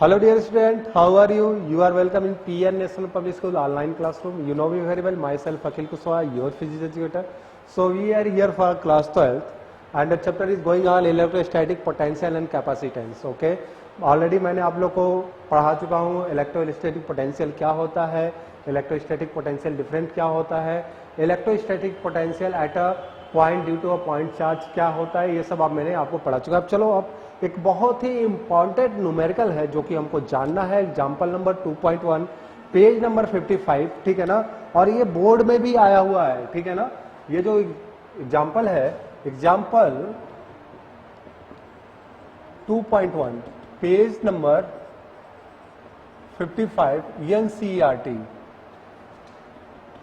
Hello dear student, how are you? You are welcome in PN National Public School online classroom. You know me very well, myself Akhil Kuswaha, your physics educator. So we are here for class 12th and the chapter is going on electrostatic potential and capacitance. Okay, already मैंने आप लोग को पढ़ा चुका हूँ electrostatic potential क्या होता है, इलेक्ट्रोस्टैटिक पोटेंशियल डिफरेंट क्या होता है, electrostatic potential at a point due to a point charge क्या होता है, ये सब आप मैंने आपको पढ़ा चुका है। अब चलो अब एक बहुत ही इंपॉर्टेंट न्यूमेरिकल है जो कि हमको जानना है, एग्जाम्पल नंबर 2.1 पेज नंबर 55, ठीक है ना, और ये बोर्ड में भी आया हुआ है, ठीक है ना। ये जो एग्जाम्पल है, एग्जाम्पल 2.1 पेज नंबर 55 एनसीईआरटी,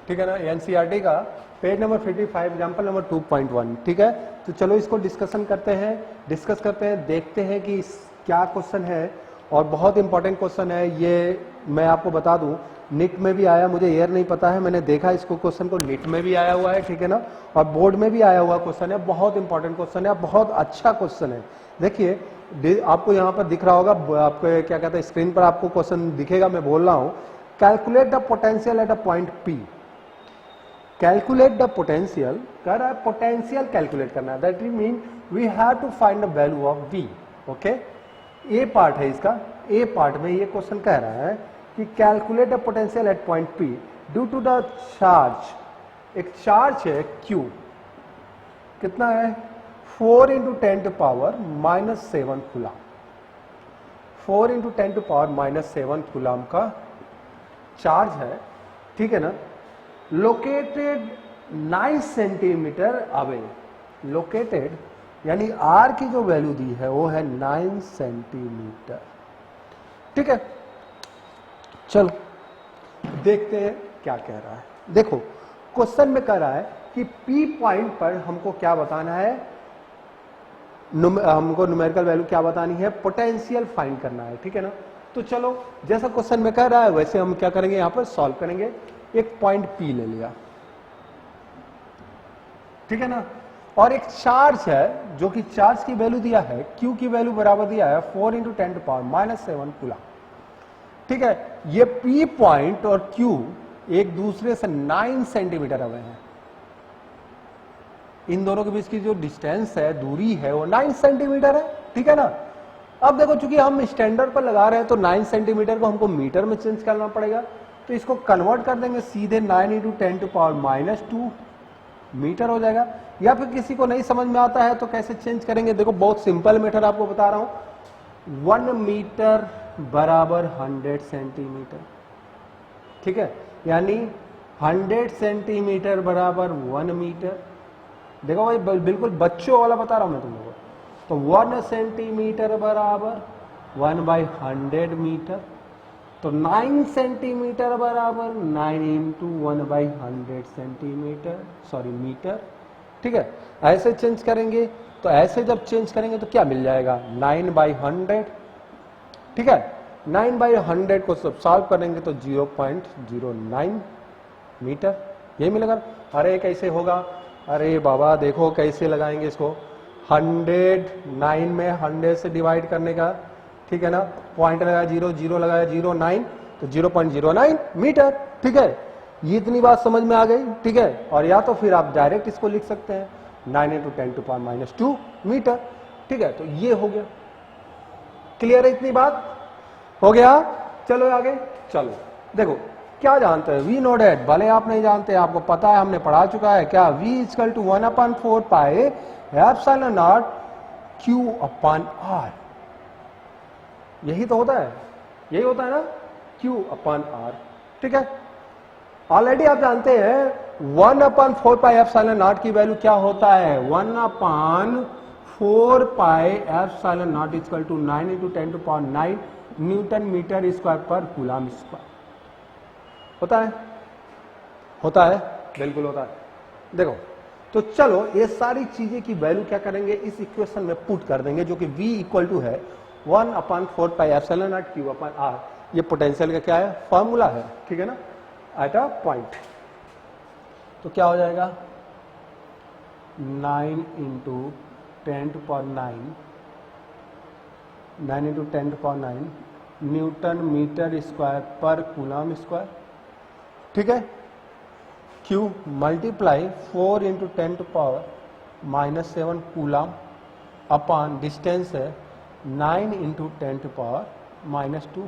ठीक है ना, एनसीईआरटी का पेज नंबर 55 एग्जाम्पल नंबर 2.1, ठीक है। तो चलो इसको डिस्कस करते हैं, देखते हैं कि क्या क्वेश्चन है, और बहुत इंपॉर्टेंट क्वेश्चन है ये। मैं आपको बता दूं नीट में भी आया, मुझे ईयर नहीं पता है, मैंने देखा इसको क्वेश्चन को, नीट में भी आया हुआ है, ठीक है ना, और बोर्ड में भी आया हुआ क्वेश्चन है। बहुत इंपॉर्टेंट क्वेश्चन है, बहुत अच्छा क्वेश्चन है। देखिए आपको यहाँ पर दिख रहा होगा, आपको क्या कहते हैं, स्क्रीन पर आपको क्वेश्चन दिखेगा, मैं बोल रहा हूं, calculate the potential at a point P. Calculate the potential, कह रहा है पोटेंशियल कैलकुलेट करना है, that mean we have to find the value of V. Okay, A part है इसका, ए पार्ट में ये क्वेश्चन कह रहा है कि calculate the potential at point P due to the charge. एक चार्ज है Q, कितना है 4 into 10 to power -7 coulomb, 4 into 10 to power -7 coulomb का चार्ज है, ठीक है ना। लोकेटेड 9 सेंटीमीटर अवे, लोकेटेड यानी आर की जो वैल्यू दी है वो है 9 सेंटीमीटर, ठीक है। चलो देखते हैं क्या कह रहा है। देखो क्वेश्चन में कह रहा है कि पी पॉइंट पर हमको क्या बताना है, हमको न्यूमेरिकल वैल्यू क्या बतानी है, पोटेंशियल फाइंड करना है, ठीक है ना। तो चलो जैसा क्वेश्चन में कह रहा है वैसे हम क्या करेंगे, यहां पर सॉल्व करेंगे। एक पॉइंट पी ले लिया, ठीक है ना, और एक चार्ज है जो कि चार्ज की वैल्यू दिया है, क्यू की वैल्यू बराबर दिया है 4 इंटू 10 टू पावर -7 कूलम, ठीक है। ये पी पॉइंट और क्यू एक दूसरे से 9 सेंटीमीटर अवे हैं, इन दोनों के बीच की जो डिस्टेंस है, दूरी है, वो 9 सेंटीमीटर है, ठीक है ना। अब देखो चूंकि हम स्टैंडर्ड पर लगा रहे हैं तो 9 सेंटीमीटर को हमको मीटर में चेंज करना पड़ेगा, तो इसको कन्वर्ट कर देंगे सीधे 9 इंटू 10 टू पावर -2 मीटर हो जाएगा। या फिर किसी को नहीं समझ में आता है तो कैसे चेंज करेंगे, देखो बहुत सिंपल मेथड आपको बता रहा हूं। 1 मीटर बराबर 100 सेंटीमीटर, ठीक है, यानी 100 सेंटीमीटर बराबर 1 मीटर। देखो भाई बिल्कुल बच्चों वाला बता रहा हूं मैं तुम लोगों को। तो 1 सेंटीमीटर बराबर 1/100 मीटर, तो 9 सेंटीमीटर बराबर 9 इंटू 1/100 सेंटीमीटर, सॉरी मीटर, ठीक है। ऐसे चेंज करेंगे, तो ऐसे जब चेंज करेंगे तो क्या मिल जाएगा 9/100, ठीक है। 9/100 को सब सॉल्व करेंगे तो 0.09 मीटर, ये मिलेगा। अरे कैसे होगा, अरे बाबा देखो कैसे लगाएंगे इसको, 100 9 में 100 से डिवाइड करने का, ठीक है ना, पॉइंट लगाया 0, 0 लगाया 0, 9, तो 0.09 मीटर, ठीक है। ये इतनी बात समझ में आ गई, ठीक है। और या तो फिर आप डायरेक्ट इसको लिख सकते हैं 9 इंटू 10 टू पावर -2 मीटर, ठीक है। तो ये हो गया, क्लियर है, इतनी बात हो गया। चलो आगे, चलो देखो क्या जानते हैं, वी नो डेट, भले आप नहीं जानते, आपको पता है, हमने पढ़ा चुका है क्या, V = 1/4 pi epsilon not Q/R, यही तो होता है, यही होता है ना, Q/R, ठीक है। ऑलरेडी आप जानते हैं 1/4 पाई एप्सिलॉन नॉट की वैल्यू क्या होता है, 1/4 pi epsilon naught = 9 into 10 to power 9 newton metre square पर कूलम स्क्वायर होता है, बिल्कुल होता है। देखो तो चलो ये सारी चीजें की वैल्यू क्या करेंगे, इस इक्वेशन में पुट कर देंगे, जो कि V = है 1/4 पाई एप्सिलॉन नॉट Q/R। ये पोटेंशियल का क्या है, फॉर्मूला है, ठीक है ना, एट अ पॉइंट। तो क्या हो जाएगा 9 into 10 to power 9 9 into 10 to power 9 newton metre square पर कूलम स्क्वायर, ठीक है। Q multiply 4 into 10 to power -7 coulomb upon distance है 9 इंटू 10 टू पावर -2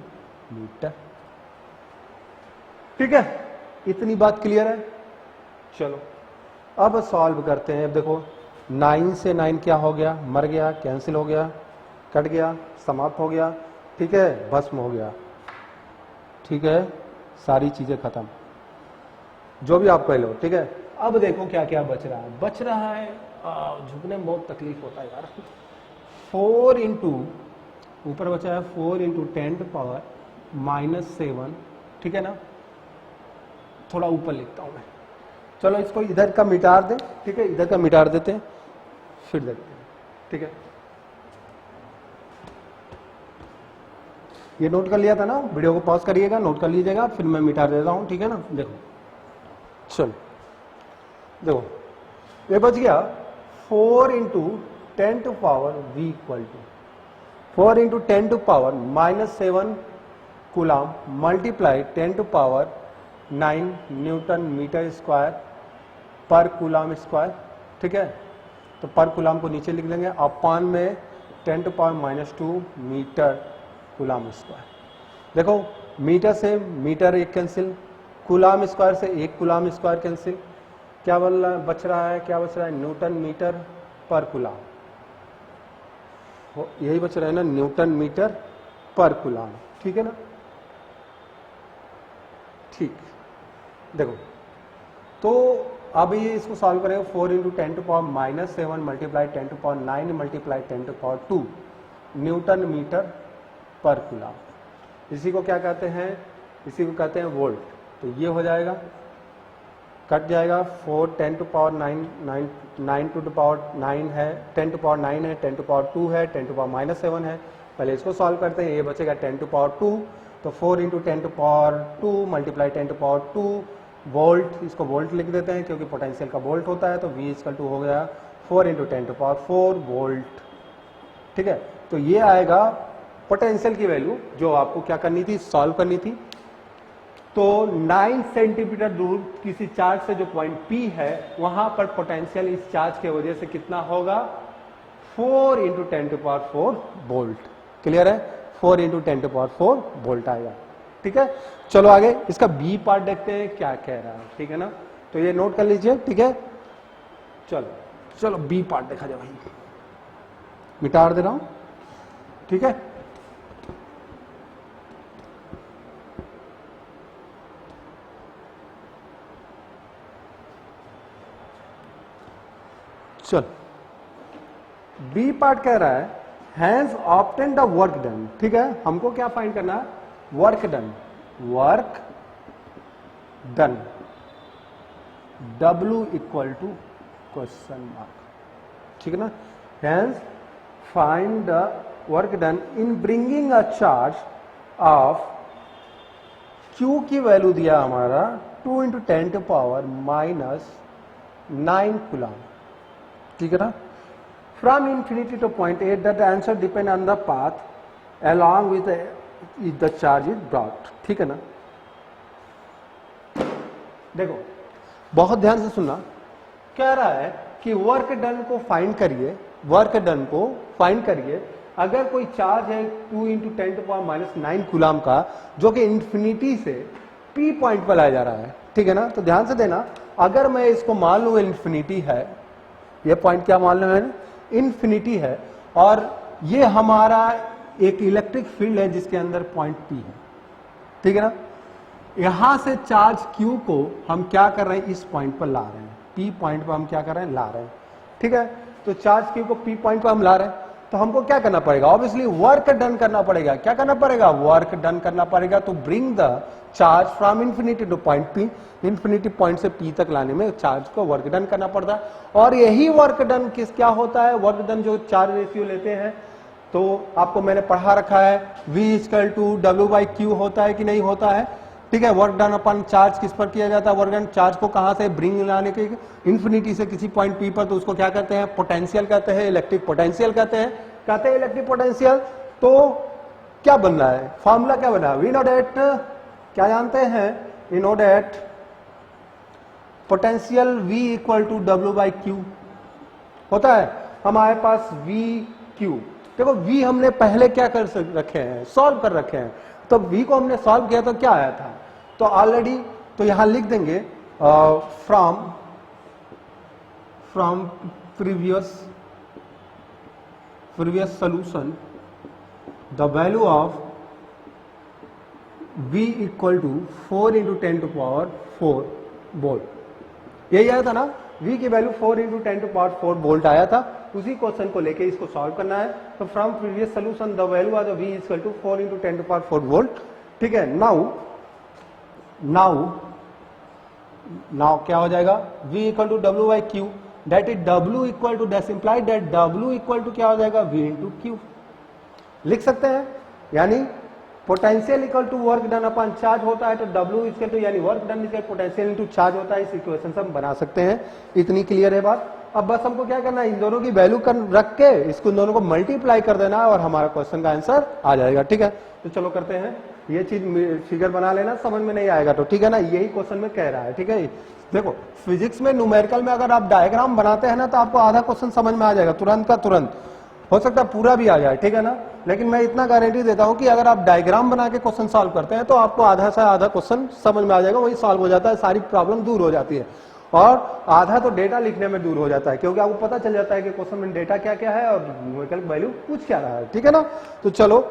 मीटर, ठीक है। इतनी बात क्लियर है। चलो अब सॉल्व करते हैं। अब देखो 9 से 9 क्या हो गया, मर गया, कैंसिल हो गया, कट गया, समाप्त हो गया, ठीक है, भस्म हो गया, ठीक है, सारी चीजें खत्म, जो भी आप कह लो, ठीक है। अब देखो क्या क्या बच रहा है। बच रहा है झुकने में बहुत तकलीफ होता है यार। 4 इंटू ऊपर बचा है 4 इंटू 10 टू पावर -7, ठीक है ना। थोड़ा ऊपर लिखता हूं मैं, चलो इसको इधर का मिटार दें, ठीक है, इधर का मिटार देते हैं, फिर देखते हैं, ठीक है। ये नोट कर लिया था ना, वीडियो को पॉज करिएगा, नोट कर लीजिएगा, फिर मैं मिटार देता हूं, ठीक है ना। देखो चलो देखो ये बच गया 4 into 10 to power v equal to 4 into 10 to power -7 coulomb multiply 10 to power 9 newton metre square पर कूलम स्क्वायर, ठीक है। तो पर कूलम को नीचे लिख लेंगे, अपॉन में 10 to power -2 metre coulomb square. देखो मीटर से मीटर एक कैंसिल, कूलम स्क्वायर से एक कूलम स्क्वायर कैंसिल, क्या बच रहा है, क्या बच रहा है, न्यूटन मीटर पर कूलम, यही बच रहा है ना, न्यूटन मीटर पर कूलम, ठीक है ना। ठीक, देखो तो अब ये इसको सॉल्व करेंगे। 4 into 10 to power -7 multiply 10 to power 9 multiply 10 to power 2 newton metre पर कूलम। इसी को क्या कहते हैं, इसी को कहते हैं वोल्ट। तो ये हो जाएगा, कट जाएगा, 4 10 टू पावर 9 टू पावर 9 है, 10 टू पावर 9 है, 10 टू पावर 2 है, 10 टू पावर -7 है। पहले इसको सॉल्व करते हैं, ये बचेगा 10 टू पावर 2, तो 4 into 10 to power 2 multiply 10 to power 2 volt, इसको वोल्ट लिख देते हैं क्योंकि पोटेंशियल का वोल्ट होता है। तो V इक्वल टू हो गया 4 इंटू 10 टू पावर 4 वोल्ट, ठीक है। तो ये आएगा पोटेंशियल की वैल्यू जो आपको क्या करनी थी, सॉल्व करनी थी। तो 9 सेंटीमीटर दूर किसी चार्ज से जो पॉइंट P है वहां पर पोटेंशियल इस चार्ज के वजह से कितना होगा, 4 into 10 to power 4 volt. Clear है, 4 इंटू 10 टू पावर 4 वोल्ट आएगा, ठीक है। चलो आगे इसका बी पार्ट देखते हैं क्या कह रहा है, ठीक है ना। तो ये नोट कर लीजिए, ठीक है। चलो चलो बी पार्ट देखा जाए भाई, मिटार दे रहा हूं, ठीक है। चल बी पार्ट कह रहा है has obtain the work done, ठीक है। हमको क्या फाइंड करना है, work done, work done, W equal to question mark, ठीक है ना। Has find the work done in bringing a charge of Q की वैल्यू दिया हमारा 2 इंटू 10 टू पावर -9 कूलम, ठीक है ना। From infinity two point A that the answer depend on the path along with the charge is brought, ठीक है ना। देखो बहुत ध्यान से सुनना, कह रहा है कि वर्क डन को फाइंड करिए, वर्क डन को फाइंड करिए अगर कोई चार्ज है 2 इंटू 10 टू पावर -9 कूलम का जो कि इंफिनिटी से P पॉइंट पर लाया जा रहा है, ठीक है ना। तो ध्यान से देना, अगर मैं इसको मान लूं इंफिनिटी है, ये पॉइंट क्या मान लो मैंने, इंफिनिटी है, और ये हमारा एक इलेक्ट्रिक फील्ड है जिसके अंदर पॉइंट P है, ठीक है ना। यहां से चार्ज Q को हम क्या कर रहे हैं, इस पॉइंट पर ला रहे हैं, P पॉइंट पर हम क्या कर रहे हैं, ला रहे हैं, ठीक है। तो चार्ज Q को P पॉइंट पर हम ला रहे हैं, तो हमको क्या करना पड़ेगा, ऑब्वियसली वर्क डन करना पड़ेगा। क्या करना पड़ेगा, वर्क डन करना पड़ेगा। तो bring the charge from infinity two point P, infinity point से P तक लाने में चार्ज को वर्क डन करना पड़ता है। और यही वर्क डन किस क्या होता है, वर्क डन जो चार्ज रेशियो लेते हैं, तो आपको मैंने पढ़ा रखा है, V इक्वल टू W/Q होता है कि नहीं होता है, ठीक है। वर्क डन अपन चार्ज किस पर किया जाता है, वर्क डन चार्ज को कहां से ब्रिंग लाने के, इंफिनिटी से किसी पॉइंट P पर, तो उसको क्या कहते हैं, पोटेंशियल कहते हैं, इलेक्ट्रिक पोटेंशियल कहते हैं, इलेक्ट्रिक पोटेंशियल। तो क्या बन रहा है, फॉर्मूला क्या बना है, वी नो दैट, क्या जानते हैं, we know that potential V equal to W by Q होता है हमारे पास V Q। देखो V हमने पहले क्या कर रखे हैं, सॉल्व कर रखे हैं, तो V को हमने सॉल्व किया तो क्या आया था, तो ऑलरेडी तो यहां लिख देंगे from previous solution the value of V equal to 4 into 10 to power 4 volt, यही आया था ना, V की value 4 into 10 to power 4 volt आया था। उसी क्वेश्चन को लेके इसको सॉल्व करना है, तो from previous solution the value of V equal to 4 into 10 to power 4 volt. ठीक है, नाउ क्या हो जाएगा, V equal to W by Q, that is W equal to, that implied that W equal to क्या हो जाएगा, V into Q लिख सकते हैं। यानी potential equal to work done upon charge होता है, तो W इक्वल टू यानी work done equal potential into charge होता है। इस इक्वेशन से हम बना सकते हैं। इतनी क्लियर है बात। अब बस हमको क्या करना है, इन दोनों की वैल्यू रख के इसको दोनों को मल्टीप्लाई कर देना है और हमारा क्वेश्चन का आंसर आ जाएगा। ठीक है, तो चलो करते हैं। ये चीज फिगर बना लेना, समझ में नहीं आएगा तो ठीक है ना, यही क्वेश्चन में कह रहा है। ठीक है, देखो फिजिक्स में न्यूमेरिकल में अगर आप डायग्राम बनाते हैं ना तो आपको आधा क्वेश्चन समझ में आ जाएगा, तुरंत का तुरंत, हो सकता है पूरा भी आ जाए। ठीक है ना, लेकिन मैं इतना गारंटी देता हूं कि अगर आप डायग्राम बना के क्वेश्चन सॉल्व करते हैं तो आपको आधा से आधा क्वेश्चन समझ में आ जाएगा, वही सॉल्व हो जाता है, सारी प्रॉब्लम दूर हो जाती है। और आधा तो डेटा लिखने में दूर हो जाता है, क्योंकि आपको पता चल जाता है कि क्वेश्चन में डेटा क्या क्या है और न्यूमेरिकल वैल्यू पूछ क्या रहा है। ठीक है ना, तो चलो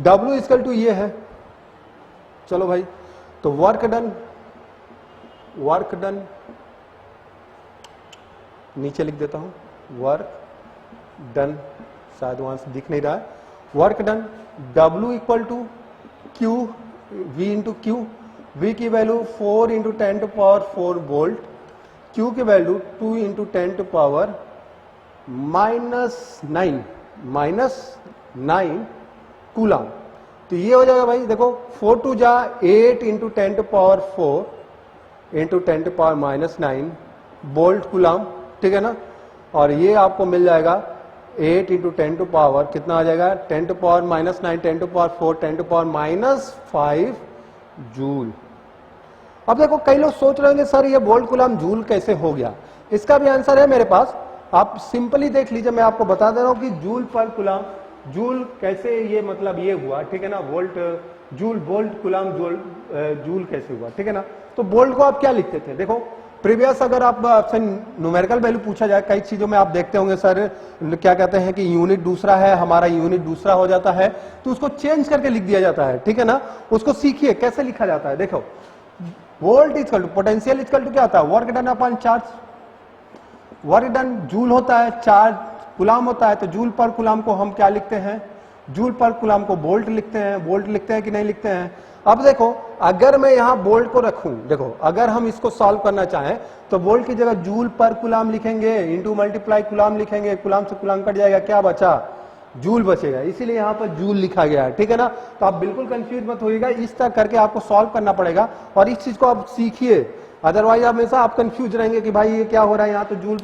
W इक्वल टू ये है, चलो भाई, तो वर्क डन नीचे लिख देता हूं, वर्क डन, शायद वहां से दिख नहीं रहा है, work done W equal to Q, V into Q, V की value 4 into 10 to power 4 volt, Q की value 2 into 10 to power -9 coulomb. तो ये हो जाएगा भाई, देखो 4 टू जा 8 into 10 to power 4 into 10 to power -9 volt coulomb. ठीक है ना, और ये आपको मिल जाएगा 8 इंटू 10 टू पावर कितना आ जाएगा, 10 to power -9, 10 to power 4, 10 to power -5 joule. अब देखो कई लोग सोच रहे होंगे सर ये वोल्ट कूलम जूल कैसे हो गया, इसका भी आंसर है मेरे पास, आप सिंपली देख लीजिए, मैं आपको बता दे रहा हूं कि जूल पर कूलम, जूल कैसे ये मतलब ये हुआ। ठीक है ना, volt joule, volt coulomb joule कैसे हुआ। ठीक है ना, तो वोल्ट को आप क्या लिखते थे, देखो प्रीवियस अगर आप आपसे न्यूमेरिकल वैल्यू पूछा जाए, कई चीजों में आप देखते होंगे सर क्या कहते हैं कि यूनिट दूसरा है, हमारा यूनिट दूसरा हो जाता है, तो उसको चेंज करके लिख दिया जाता है। ठीक है ना, उसको सीखिए कैसे लिखा जाता है। देखो volt equal to potential equal to क्या होता है, work done upon charge, work done joule होता है, चार्ज कूलम होता है, तो जूल पर कूलम को हम क्या लिखते हैं, जूल पर कूलम को वोल्ट लिखते हैं। वोल्ट लिखते हैं कि नहीं लिखते हैं। अब देखो अगर मैं यहां वोल्ट को रखूं, देखो अगर हम इसको सॉल्व करना चाहें तो वोल्ट की जगह जूल पर कूलम लिखेंगे, इंटू मल्टीप्लाई कूलम लिखेंगे, कूलम से कूलम कट जाएगा, क्या बचा, जूल बचेगा, इसीलिए यहां पर जूल लिखा गया है। ठीक है ना, तो आप बिल्कुल कंफ्यूज मत होइएगा, इस तरह करके आपको सॉल्व करना पड़ेगा और इस चीज को आप सीखिए, अदरवाइज हमेशा आप कंफ्यूज रहेंगे कि भाई ये क्या हो रहा है, यहाँ तो जूल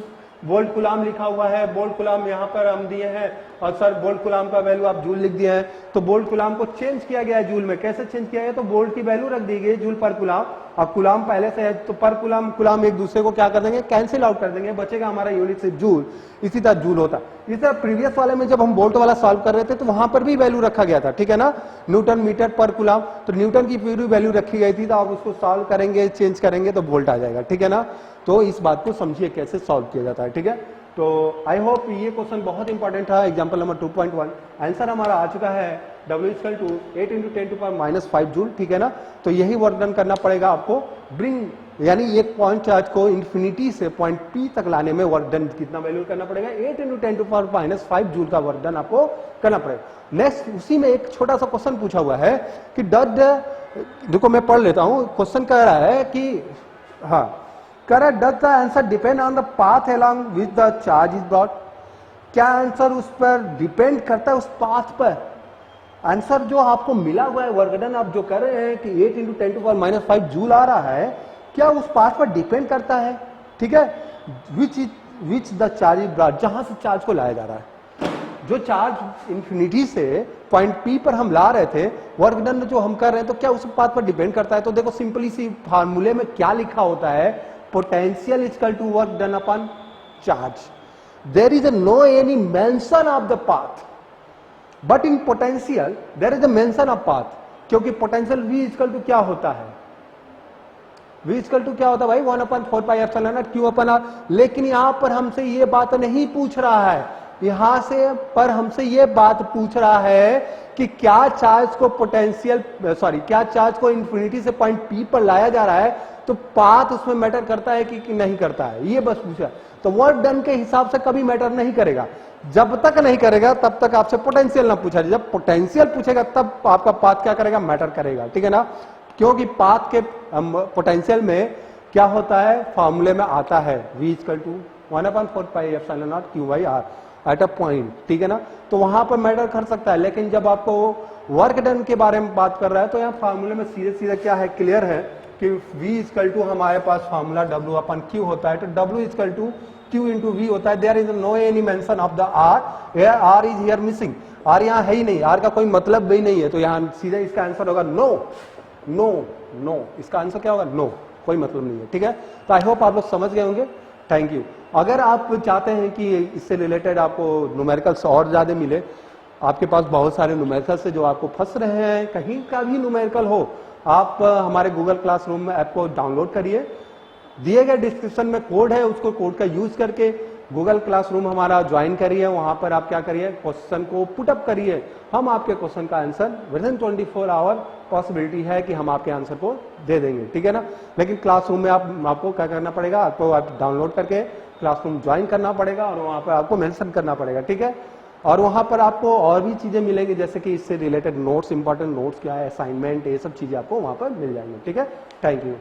वोल्ट कूलम लिखा हुआ है, वोल्ट कूलम यहाँ पर हम दिए हैं और सर वोल्ट कूलम का वैल्यू आप जूल लिख दिए हैं, तो वोल्ट कूलम को चेंज किया गया है जूल में। कैसे चेंज किया गया, तो वोल्ट की वैल्यू रख दी गई जूल पर कूलम, और कूलम पहले से है तो पर कूलम कूलम एक दूसरे को क्या कर देंगे, कैंसिल आउट कर देंगे, बचेगा हमारा यूनिट सिर्फ जूल। इसी तरह जूल होता, इस तरह प्रीवियस वाले में जब हम वोल्ट वाला सॉल्व कर रहे थे तो वहां पर भी वैल्यू रखा गया था। ठीक है ना, न्यूटन मीटर पर कूलम, तो न्यूटन की पूरी वैल्यू रखी गई थी, तो आप उसको सॉल्व करेंगे, चेंज करेंगे तो वोल्ट आ जाएगा। ठीक है ना, तो इस बात को समझिए कैसे सॉल्व किया जाता है। ठीक है, तो आई होप ये क्वेश्चन बहुत इंपॉर्टेंट था, एग्जांपल नंबर 2.1 आंसर हमारा आ चुका है, W equal to 8 into 10 to power -5 joule. ठीक है ना, तो यही वर्क डन करना पड़ेगा आपको, ब्रिंग यानी एक पॉइंट चार्ज को इन्फिनिटी से पॉइंट P तक लाने में वर्क डन कितना वैल्यू करना पड़ेगा, 8 इंटू 10 टू पावर -5 जूल का वर्क डन आपको करना पड़ेगा। नेक्स्ट उसी में एक छोटा सा क्वेश्चन पूछा हुआ है कि देखो मैं पढ़ लेता हूं, क्वेश्चन कह रहा है कि हाँ correct, does the answer depend on the path along which the charge is brought, क्या आंसर उस पर डिपेंड करता है, उस पाथ पर। आंसर जो आपको मिला हुआ है वर्क डन आप जो कर रहे हैं कि 8 इंटू 10 टू पावर -5 जूल आ रहा है, क्या उस पाथ पर डिपेंड करता है। ठीक है, which the charge is brought, जहां से चार्ज को लाया जा रहा है, जो चार्ज इंफिनिटी से पॉइंट पी पर हम ला रहे थे, वर्क डन जो हम कर रहे हैं, तो क्या उस पाथ पर डिपेंड करता है? तो देखो सिंपली सी फार्मूले में क्या लिखा होता है, potential equal to work done upon charge. There is no any mention of the path, but in potential there is a mention of path. क्योंकि पोटेंशियल v इक्वल टू क्या होता है, v इक्वल टू क्या होता है भाई, 1/4 pi epsilon naught q अपन r. लेकिन यहां पर हमसे ये बात नहीं पूछ रहा है, यहां से पर हमसे ये बात पूछ रहा है कि क्या चार्ज को पोटेंशियल क्या चार्ज को इंफिनिटी से पॉइंट पी पर लाया जा रहा है, तो पाथ उसमें मैटर करता है कि नहीं करता है, ये बस पूछा. तो वर्क डन के हिसाब से कभी मैटर नहीं करेगा. जब तक नहीं करेगा तब तक आपसे पोटेंशियल ना पूछा जाए. जब पोटेंशियल पूछेगा तब आपका पाथ क्या करेगा, मैटर करेगा. ठीक है ना, क्योंकि पाथ के पोटेंशियल में क्या होता है, फॉर्मूले में आता है v equal to 1/4 pi epsilon naught q by r at a point. ठीक है ना, तो वहां पर मैटर कर सकता है. लेकिन जब आपको वर्क डन के बारे में बात कर रहा है, तो यहाँ फॉर्मूले में सीधे सीधे क्या है, क्लियर है कि v इक्वल टू हमारे पास फॉर्मूला w अपन q होता है, तो w equal to q into v होता है. There is no any mention of the r, r is here missing. r यहाँ है ही नहीं, r का कोई मतलब भी नहीं है, तो यहाँ सीधे इसका आंसर होगा नो नो नो. इसका आंसर क्या होगा, नो, कोई मतलब नहीं है. ठीक है, तो आई होप आप लोग समझ गए होंगे. Thank you. अगर आप चाहते हैं कि इससे रिलेटेड आपको न्यूमेरिकल्स और ज्यादा मिले, आपके पास बहुत सारे न्यूमेरिकल्स है जो आपको फंस रहे हैं, कहीं का भी न्यूमेरिकल हो, आप हमारे गूगल क्लासरूम में ऐप को डाउनलोड करिए. दिए गए डिस्क्रिप्शन में कोड है, उसको कोड का यूज करके गूगल क्लासरूम हमारा ज्वाइन करिए. वहां पर आप क्या करिए, क्वेश्चन को पुटअप करिए. हम आपके क्वेश्चन का answer within 24 hour possibility है कि हम आपके आंसर को दे देंगे. ठीक है ना, लेकिन क्लासरूम में आपको क्या करना पड़ेगा, आपको डाउनलोड करके क्लासरूम ज्वाइन करना पड़ेगा और वहां पर आपको मेंशन करना पड़ेगा. ठीक है, और वहां पर आपको और भी चीजें मिलेंगी, जैसे कि इससे रिलेटेड नोट्स, इंपॉर्टेंट नोट्स क्या है, असाइनमेंट, ये सब चीजें आपको वहां पर मिल जाएंगे. ठीक है, थैंक यू.